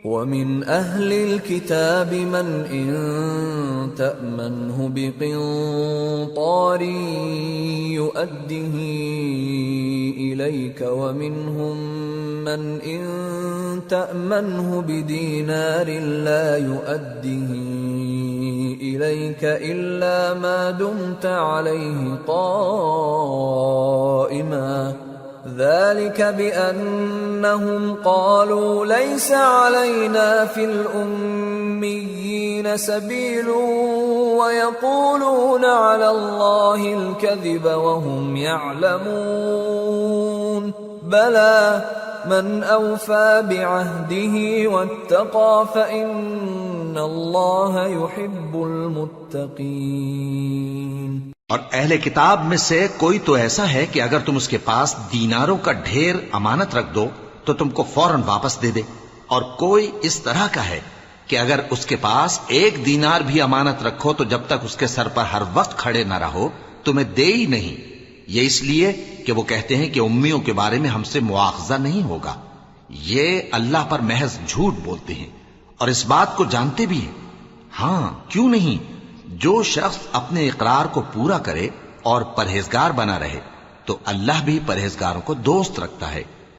وَمِنْ أَهْلِ الْكِتَابِ مَنْ إِنْ تَأْمَنْهُ بِقِنْطَارٍ يُؤَدِّهِ إِلَيْكَ وَمِنْهُمْ مَنْ إِنْ تَأْمَنْهُ بِدِينَارٍ لَا يُؤَدِّهِ إِلَيْكَ إِلَّا مَا دُمْتَ عَلَيْهِ قَائِمًا ذلك بأنهم قالوا ليس علينا في الأميين سبيل ويقولون على الله الكذب وهم يعلمون بلى من أوفى بعهده واتقى فإن الله يحب المتقين۔ اور اہل کتاب میں سے کوئی تو ایسا ہے کہ اگر تم اس کے پاس دیناروں کا ڈھیر امانت رکھ دو تو تم کو فوراً واپس دے دے، اور کوئی اس طرح کا ہے کہ اگر اس کے پاس 1 دینار بھی امانت رکھو تو جب تک اس کے سر پر ہر وقت کھڑے نہ رہو تمہیں دے ہی نہیں، یہ اس لیے کہ وہ کہتے ہیں کہ امیوں کے بارے میں ہم سے مواخذہ نہیں ہوگا۔ یہ اللہ پر محض جھوٹ بولتے ہیں اور اس بات کو جانتے بھی ہیں۔ ہاں کیوں نہیں، جو شخص اپنے اقرار کو پورا کرے اور پرہیزگار بنا رہے تو اللہ بھی پرہیزگاروں کو دوست رکھتا ہے۔